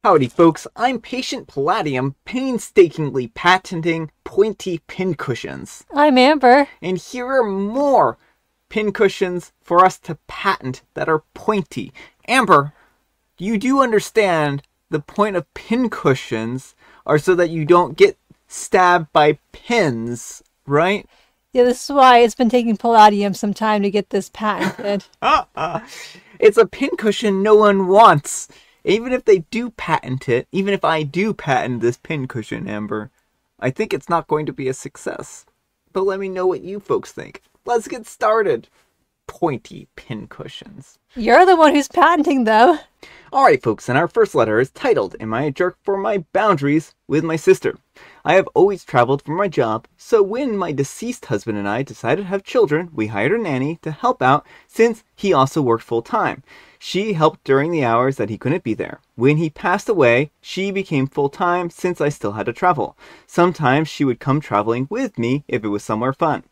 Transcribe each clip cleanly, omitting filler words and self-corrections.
Howdy folks, I'm Patient Palladium, painstakingly patenting pointy pincushions. I'm Amber. And here are more pincushions for us to patent that are pointy. Amber, you do understand the point of pincushions are so that you don't get stabbed by pins, right? Yeah, this is why it's been taking Palladium some time to get this patented. It's a pincushion no one wants. Even if they do patent it, even if I do patent this pincushion, Amber, I think it's not going to be a success. But let me know what you folks think. Let's get started. Pointy pincushions. You're the one who's patenting, though. Alright folks, and our first letter is titled, Am I a Jerk for My Boundaries with My Sister? I have always traveled for my job, so when my deceased husband and I decided to have children, we hired a nanny to help out since he also worked full-time. She helped during the hours that he couldn't be there. When he passed away, she became full-time since I still had to travel. Sometimes she would come traveling with me if it was somewhere fun.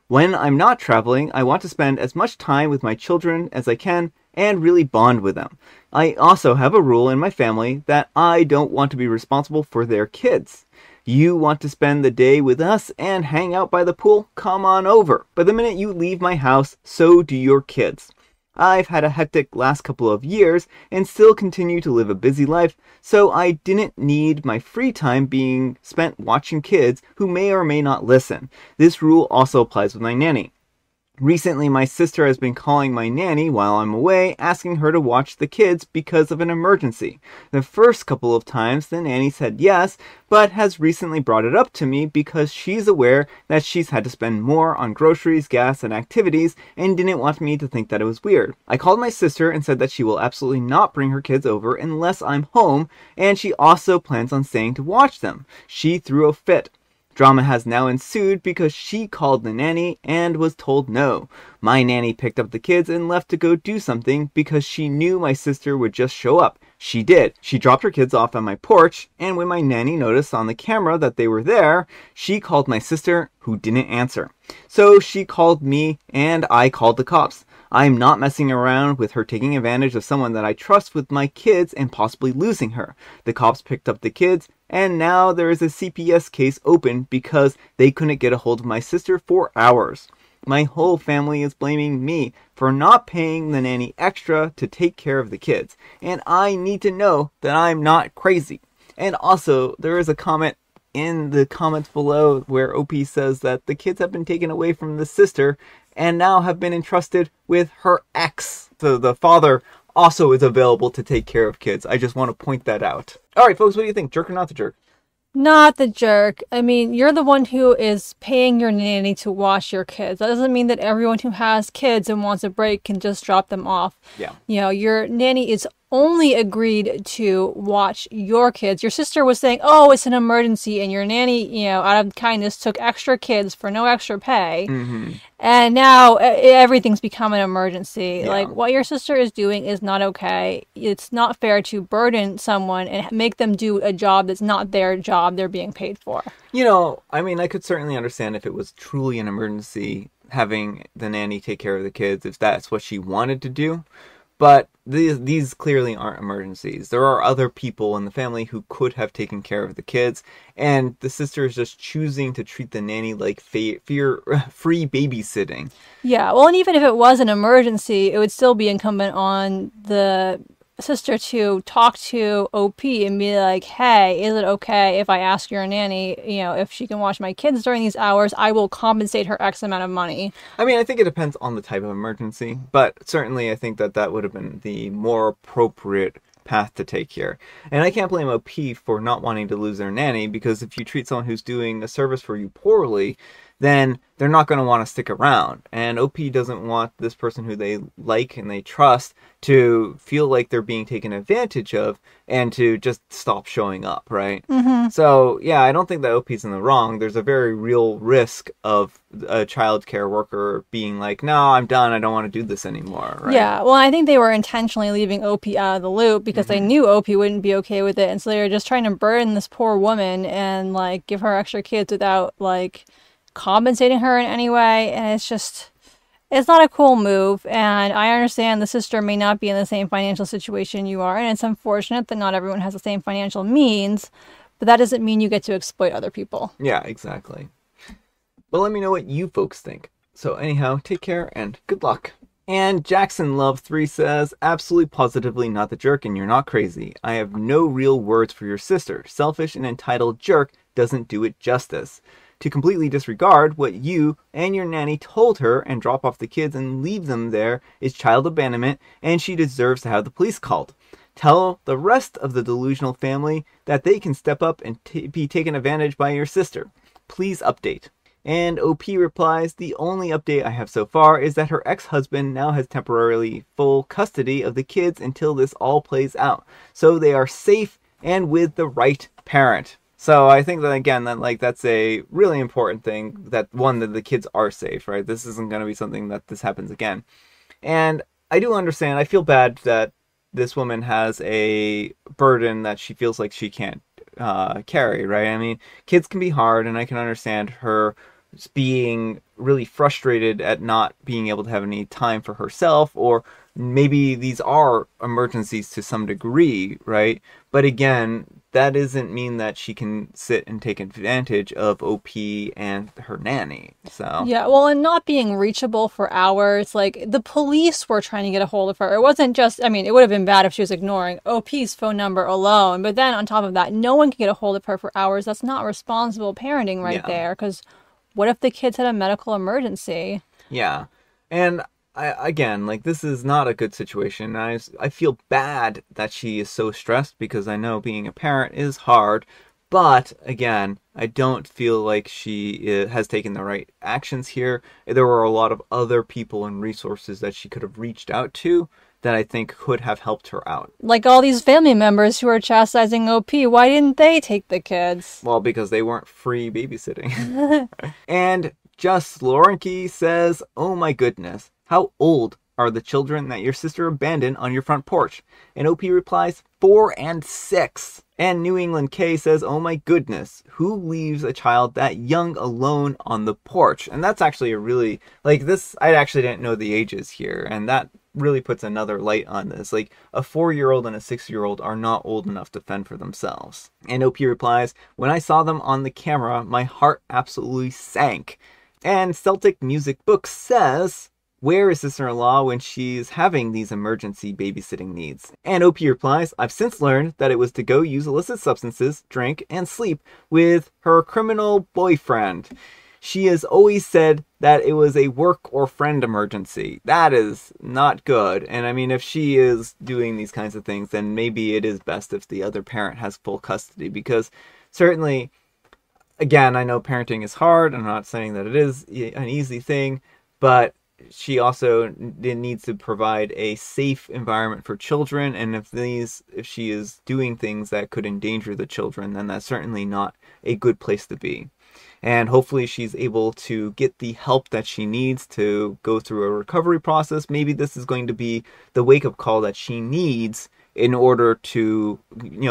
When I'm not traveling, I want to spend as much time with my children as I can and really bond with them. I also have a rule in my family that I don't want to be responsible for their kids. You want to spend the day with us and hang out by the pool? Come on over. But the minute you leave my house, so do your kids. I've had a hectic last couple of years and still continue to live a busy life, so I didn't need my free time being spent watching kids who may or may not listen. This rule also applies with my nanny. Recently, my sister has been calling my nanny while I'm away, asking her to watch the kids because of an emergency. The first couple of times, the nanny said yes, but has recently brought it up to me because she's aware that she's had to spend more on groceries, gas, and activities, and didn't want me to think that it was weird. I called my sister and said that she will absolutely not bring her kids over unless I'm home, and she also plans on staying to watch them. She threw a fit. Drama has now ensued because she called the nanny and was told no. My nanny picked up the kids and left to go do something because she knew my sister would just show up. She did. She dropped her kids off on my porch, and when my nanny noticed on the camera that they were there, she called my sister, who didn't answer. So she called me, and I called the cops. I'm not messing around with her taking advantage of someone that I trust with my kids and possibly losing her. The cops picked up the kids, and now there is a CPS case open because they couldn't get a hold of my sister for hours. My whole family is blaming me for not paying the nanny extra to take care of the kids, and I need to know that I'm not crazy. And also, there is a comment in the comments below where OP says that the kids have been taken away from the sister and now have been entrusted with her ex. So the father also is available to take care of kids. I just want to point that out. Alright folks, what do you think? Jerk or not the jerk? Not the jerk. I mean, you're the one who is paying your nanny to watch your kids. That doesn't mean that everyone who has kids and wants a break can just drop them off. Yeah. You know, your nanny is only agreed to watch your kids. Your sister was saying, oh, it's an emergency, and your nanny, you know, out of kindness took extra kids for no extra pay. Mm-hmm. And now everything's become an emergency. Yeah. Like, what your sister is doing is not okay. It's not fair to burden someone and make them do a job that's not their job they're being paid for. You know, I mean, I could certainly understand if it was truly an emergency, having the nanny take care of the kids, if that's what she wanted to do. But these clearly aren't emergencies. There are other people in the family who could have taken care of the kids, and the sister is just choosing to treat the nanny like free babysitting. Yeah, well, and even if it was an emergency, it would still be incumbent on the sister to talk to OP and be like, hey, is it okay if I ask your nanny, you know, if she can watch my kids during these hours? I will compensate her X amount of money. I mean, I think it depends on the type of emergency, but certainly I think that would have been the more appropriate path to take here. And I can't blame OP for not wanting to lose their nanny, because if you treat someone who's doing a service for you poorly, then they're not going to want to stick around. And OP doesn't want this person who they like and they trust to feel like they're being taken advantage of and to just stop showing up, right? Mm-hmm. So, yeah, I don't think that OP's in the wrong. There's a very real risk of a child care worker being like, no, I'm done. I don't want to do this anymore, right? Yeah, well, I think they were intentionally leaving OP out of the loop because they knew OP wouldn't be okay with it. And so they were just trying to burden this poor woman and, like, give her extra kids without, like, compensating her in any way. And it's just, It's not a cool move, and I understand the sister may not be in the same financial situation you are, and it's unfortunate that not everyone has the same financial means, but that doesn't mean you get to exploit other people. Yeah, exactly. But let me know what you folks think. So anyhow, take care and good luck. And Jackson Love 3 says, absolutely positively not the jerk and you're not crazy. I have no real words for your sister. Selfish and entitled jerk doesn't do it justice. To completely disregard what you and your nanny told her and drop off the kids and leave them there is child abandonment, and she deserves to have the police called. Tell the rest of the delusional family that they can step up and be taken advantage by your sister. Please update. And OP replies, the only update I have so far is that her ex-husband now has temporarily full custody of the kids until this all plays out. So they are safe and with the right parent. So I think that, again, that's a really important thing, that one, that the kids are safe, right? This isn't going to be something that this happens again. And I do understand, I feel bad that this woman has a burden that she feels like she can't carry, right? I mean, kids can be hard, and I can understand her being really frustrated at not being able to have any time for herself, or maybe these are emergencies to some degree, right? But again, that doesn't mean that she can sit and take advantage of OP and her nanny. So yeah, well, and not being reachable for hours, like the police were trying to get a hold of her. It wasn't just, I mean, it would have been bad if she was ignoring OP's phone number alone, but then on top of that, no one can get a hold of her for hours. That's not responsible parenting right there, because what if the kids had a medical emergency? Yeah. And again, this is not a good situation. I feel bad that she is so stressed, because I know being a parent is hard. But again, I don't feel like she has taken the right actions here. There were a lot of other people and resources that she could have reached out to that I think could have helped her out. Like all these family members who are chastising OP, why didn't they take the kids? Well, because they weren't free babysitting. And Just Laurenke says, oh my goodness, how old are the children that your sister abandoned on your front porch? And OP replies, 4 and 6. And New England K says, oh my goodness, who leaves a child that young alone on the porch? And that's actually a really, this, I actually didn't know the ages here, and that really puts another light on this. A 4-year-old and a 6-year-old are not old enough to fend for themselves. And OP replies, when I saw them on the camera, my heart absolutely sank. And Celtic Music Book says, where is sister-in-law when she's having these emergency babysitting needs? And OP replies, I've since learned that it was to go use illicit substances, drink, and sleep with her criminal boyfriend. She has always said that it was a work or friend emergency. That is not good. And I mean, if she is doing these kinds of things, then maybe it is best if the other parent has full custody, because certainly, again, I know parenting is hard. I'm not saying that it is an easy thing, but she also needs to provide a safe environment for children. And if she is doing things that could endanger the children, then that's certainly not a good place to be. And hopefully she's able to get the help that she needs to go through a recovery process. Maybe this is going to be the wake-up call that she needs in order to,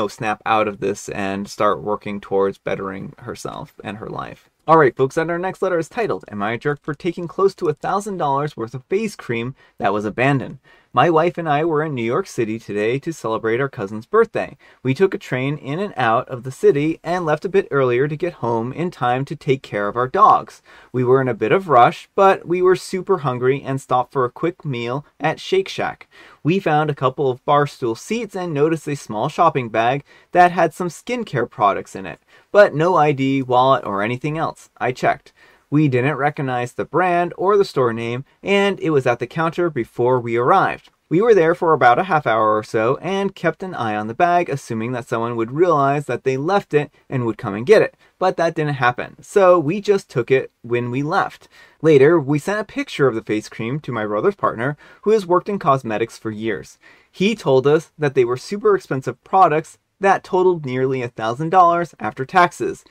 snap out of this and start working towards bettering herself and her life. Alright folks, and our next letter is titled, Am I a Jerk for Taking Close to $1,000 worth of face cream that was abandoned? My wife and I were in New York City today to celebrate our cousin's birthday. We took a train in and out of the city and left a bit earlier to get home in time to take care of our dogs. We were in a bit of rush, but we were super hungry and stopped for a quick meal at Shake Shack. We found a couple of bar stool seats and noticed a small shopping bag that had some skincare products in it, but no ID, wallet, or anything else. I checked. We didn't recognize the brand or the store name, and it was at the counter before we arrived. We were there for about a half hour or so and kept an eye on the bag, assuming that someone would realize that they left it and would come and get it. But that didn't happen, so we just took it when we left. Later, we sent a picture of the face cream to my brother's partner, who has worked in cosmetics for years. He told us that they were super expensive products that totaled nearly $1,000 after taxes.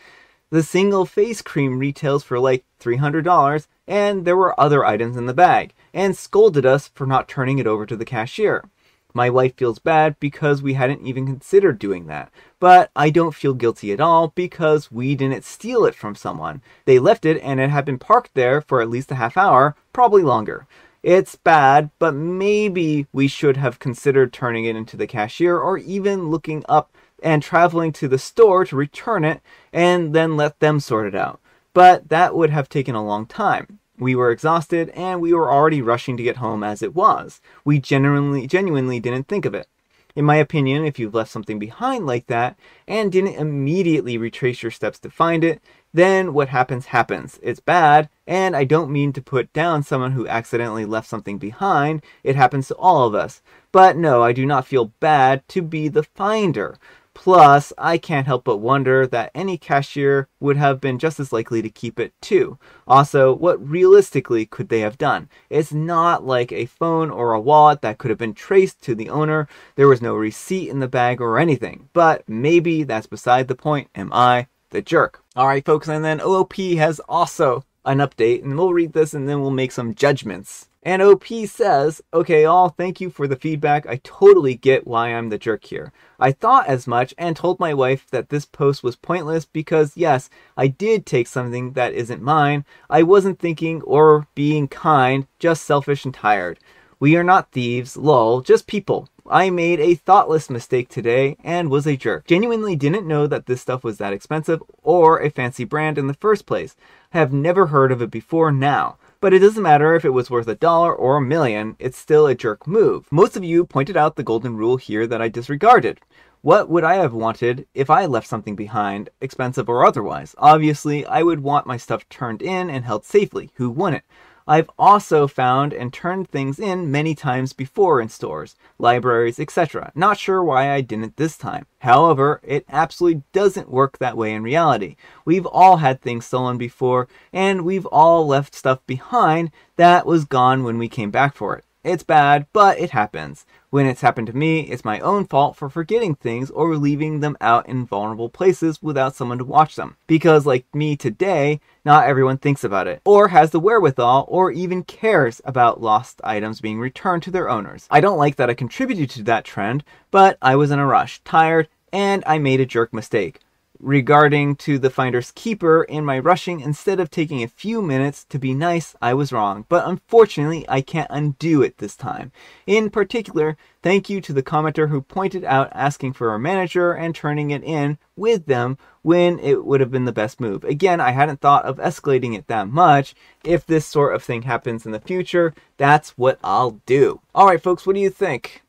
The single face cream retails for $300, and there were other items in the bag, and scolded us for not turning it over to the cashier. My wife feels bad because we hadn't even considered doing that. But I don't feel guilty at all because we didn't steal it from someone. They left it and it had been parked there for at least a half hour, probably longer. It's bad, but maybe we should have considered turning it into the cashier or even looking up and traveling to the store to return it and then let them sort it out. But that would have taken a long time. We were exhausted and we were already rushing to get home as it was. We genuinely didn't think of it. In my opinion, if you've left something behind like that and didn't immediately retrace your steps to find it, then what happens happens. It's bad, and I don't mean to put down someone who accidentally left something behind. It happens to all of us. But no, I do not feel bad to be the finder. Plus, I can't help but wonder that any cashier would have been just as likely to keep it too. Also, what realistically could they have done? It's not like a phone or a wallet that could have been traced to the owner. There was no receipt in the bag or anything. But maybe that's beside the point. Am I the jerk? Alright folks, and then OP has also an update, and we'll read this and then we'll make some judgments. And OP says, okay all, thank you for the feedback. I totally get why I'm the jerk here. I thought as much and told my wife that this post was pointless because yes, I did take something that isn't mine. I wasn't thinking or being kind, just selfish and tired. We are not thieves, lol, just people. I made a thoughtless mistake today and was a jerk. Genuinely didn't know that this stuff was that expensive or a fancy brand in the first place. I have never heard of it before now. But it doesn't matter if it was worth $1 or $1 million, it's still a jerk move. Most of you pointed out the golden rule here that I disregarded. What would I have wanted if I left something behind, expensive or otherwise? Obviously, I would want my stuff turned in and held safely. Who wouldn't? I've also found and turned things in many times before in stores, libraries, etc. Not sure why I didn't this time. However, it absolutely doesn't work that way in reality. We've all had things stolen before, and we've all left stuff behind that was gone when we came back for it. It's bad, but it happens. When it's happened to me, it's my own fault for forgetting things or leaving them out in vulnerable places without someone to watch them. Because like me today, not everyone thinks about it, or has the wherewithal, or even cares about lost items being returned to their owners. I don't like that I contributed to that trend, but I was in a rush, tired, and I made a jerk mistake. Regarding to the finder's keeper in my rushing, instead of taking a few minutes to be nice, I was wrong. But unfortunately, I can't undo it this time. In particular, thank you to the commenter who pointed out asking for a manager and turning it in with them when it would have been the best move. Again, I hadn't thought of escalating it that much. If this sort of thing happens in the future, that's what I'll do. Alright folks, what do you think?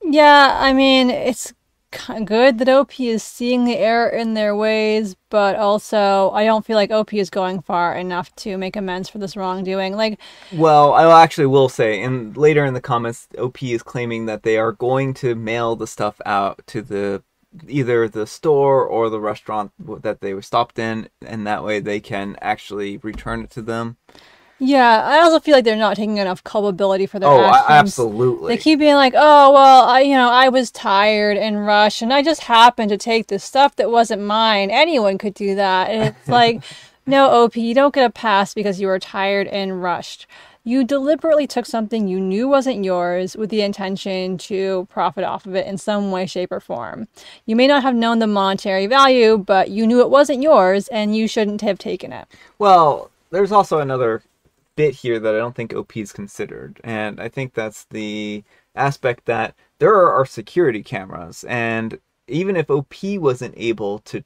Yeah, I mean, it's good that OP is seeing the error in their ways, but also I don't feel like OP is going far enough to make amends for this wrongdoing. Well, I actually will say, and later in the comments, OP is claiming that they are going to mail the stuff out to either the store or the restaurant that they were stopped in, and that way they can actually return it to them. Yeah, I also feel like they're not taking enough culpability for their actions. Oh, absolutely. They keep being like, oh, well, I was tired and rushed, and I just happened to take the stuff that wasn't mine. Anyone could do that. And it's like, no, OP, you don't get a pass because you were tired and rushed. You deliberately took something you knew wasn't yours with the intention to profit off of it in some way, shape, or form. You may not have known the monetary value, but you knew it wasn't yours, and you shouldn't have taken it. Well, there's also another bit here that I don't think OP's considered, and I think that's the aspect that there are security cameras, and even if OP wasn't able to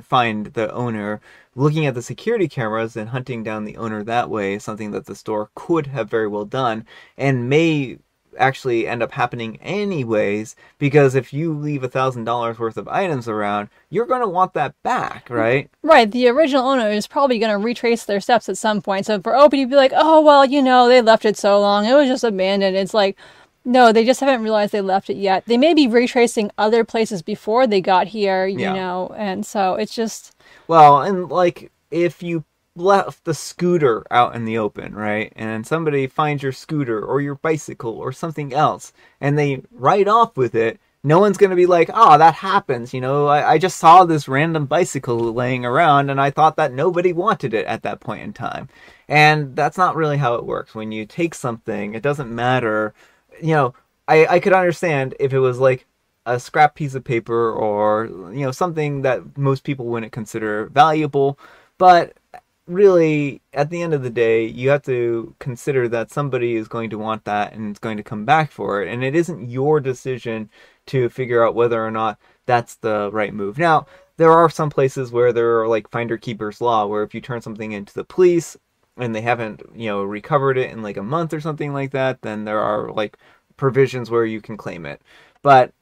find the owner, looking at the security cameras and hunting down the owner that way is something that the store could have very well done and may actually end up happening anyways, because if you leave $1,000 worth of items around, you're going to want that back, right? Right. The original owner is probably going to retrace their steps at some point. So for OP to be like, oh, well, they left it so long, it was just abandoned. It's like, no, they just haven't realized they left it yet. They may be retracing other places before they got here, you know, and so it's just... Well, and like, if you left the scooter out in the open, right? And somebody finds your scooter or your bicycle or something else and they ride off with it, no one's going to be like, oh, that happens. I just saw this random bicycle laying around and I thought that nobody wanted it at that point in time. And that's not really how it works. When you take something, it doesn't matter, I could understand if it was like a scrap piece of paper or, you know, something that most people wouldn't consider valuable. But really, at the end of the day, you have to consider that somebody is going to want that and is going to come back for it. And it isn't your decision to figure out whether or not that's the right move. Now, there are some places where there are like finder keeper's law, where if you turn something into the police and they haven't, you know, recovered it in like a month or something like that, then there are like provisions where you can claim it. But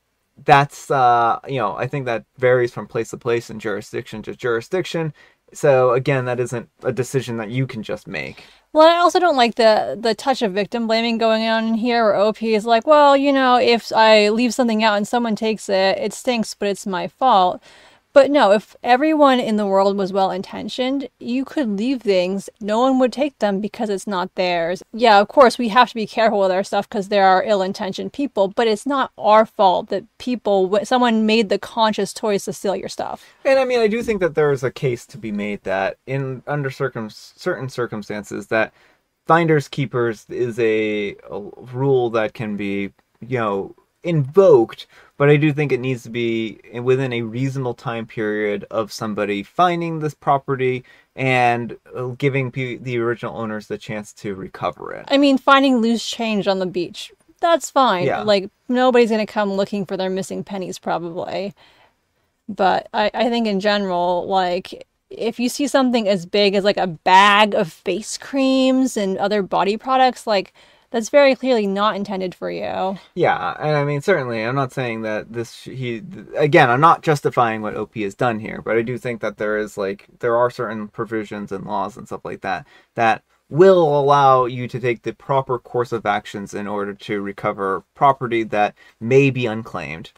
that's, you know, I think that varies from place to place and jurisdiction to jurisdiction. So again, that isn't a decision that you can just make. Well, I also don't like the touch of victim blaming going on in here, where OP is like, well, you know, if I leave something out and someone takes it, it stinks, but it's my fault. But no, if everyone in the world was well intentioned, you could leave things, no one would take them because it's not theirs. Yeah, of course, we have to be careful with our stuff because there are ill intentioned people, but it's not our fault that someone made the conscious choice to steal your stuff. And I mean, I do think that there is a case to be made that under certain circumstances, that finders keepers is a rule that can be, you know, invoked, but I do think it needs to be within a reasonable time period of somebody finding this property and giving the original owners the chance to recover it. I mean, finding loose change on the beach, that's fine. Yeah. Like, nobody's going to come looking for their missing pennies, probably. But I think in general, like, if you see something as big as like a bag of face creams and other body products, like, that's very clearly not intended for you. Yeah, and I mean, certainly, I'm not saying that again, I'm not justifying what OP has done here, but I do think that there are certain provisions and laws and stuff like that that will allow you to take the proper course of actions in order to recover property that may be unclaimed.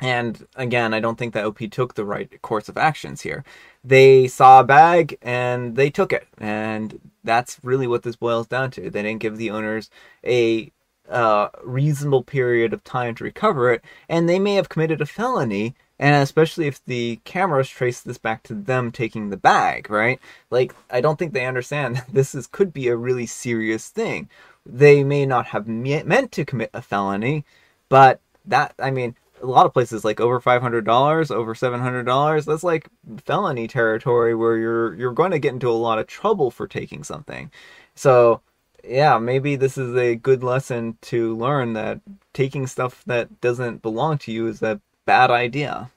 And again, I don't think that OP took the right course of actions here. They saw a bag and they took it. And that's really what this boils down to. They didn't give the owners a reasonable period of time to recover it. And they may have committed a felony. And especially if the cameras trace this back to them taking the bag, right? Like, I don't think they understand that this could be a really serious thing. They may not have meant to commit a felony, but that, I mean, a lot of places like over $500, over $700, that's like felony territory where you're going to get into a lot of trouble for taking something. So yeah, maybe this is a good lesson to learn that taking stuff that doesn't belong to you is a bad idea.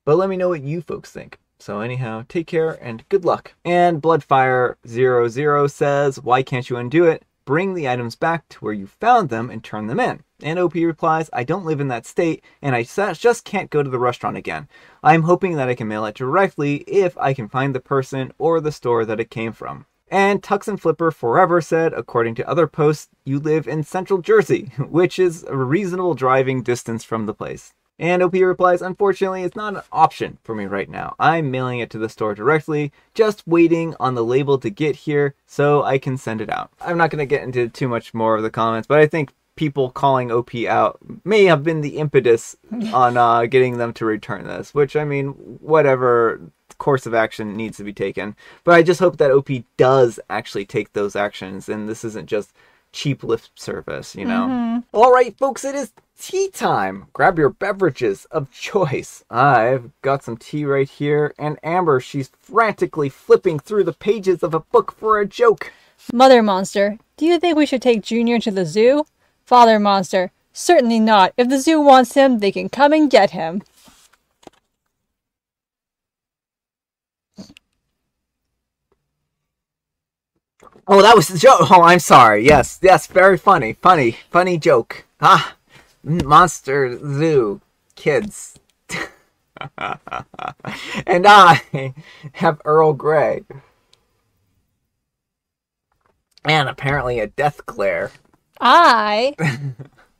But let me know what you folks think. So anyhow, take care and good luck. And Bloodfire00 says, why can't you undo it? Bring the items back to where you found them and turn them in. And OP replies, I don't live in that state, and I just can't go to the restaurant again. I'm hoping that I can mail it directly if I can find the person or the store that it came from. And Tux and Flipper Forever said, according to other posts, you live in Central Jersey, which is a reasonable driving distance from the place. And OP replies, unfortunately, it's not an option for me right now. I'm mailing it to the store directly, just waiting on the label to get here so I can send it out. I'm not going to get into too much more of the comments, but I think people calling OP out may have been the impetus on getting them to return this, which, I mean, whatever course of action needs to be taken. But I just hope that OP does actually take those actions, and this isn't just cheap lip service, you know? Mm-hmm. All right, folks, it is tea time. Grab your beverages of choice. I've got some tea right here, and Amber, she's frantically flipping through the pages of a book for a joke. Mother Monster, do you think we should take Junior to the zoo? Father Monster, certainly not. If the zoo wants him, they can come and get him. Oh, that was the joke. Oh, I'm sorry. Yes, very funny. Funny joke. Monster Zoo kids. And I have Earl Grey. And apparently a death glare. I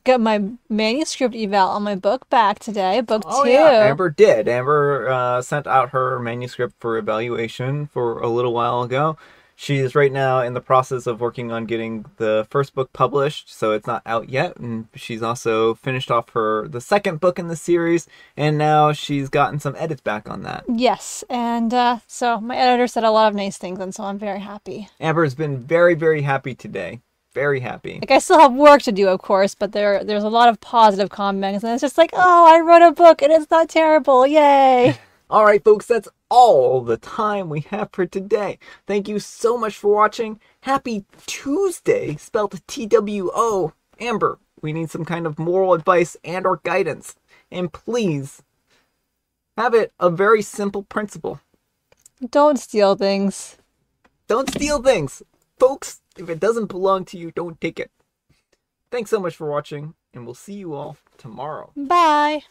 got my manuscript eval on my book back today, book 2. Yeah, Amber did. Amber sent out her manuscript for evaluation for a little while ago. She's right now in the process of working on getting the first book published, so it's not out yet. And she's also finished off the second book in the series, and now she's gotten some edits back on that. Yes, and so my editor said a lot of nice things, and so I'm very happy. Amber's been very, very happy today. very happy. Like, I still have work to do, of course, but there's a lot of positive comments, and it's just like, oh, I wrote a book and it's not terrible. Yay. Alright, folks, that's all the time we have for today. Thank you so much for watching. Happy Tuesday, spelled T-W-O. Amber, we need some kind of moral advice and or guidance. And please, have it a very simple principle. Don't steal things. Don't steal things. Folks, if it doesn't belong to you, don't take it. Thanks so much for watching, and we'll see you all tomorrow. Bye.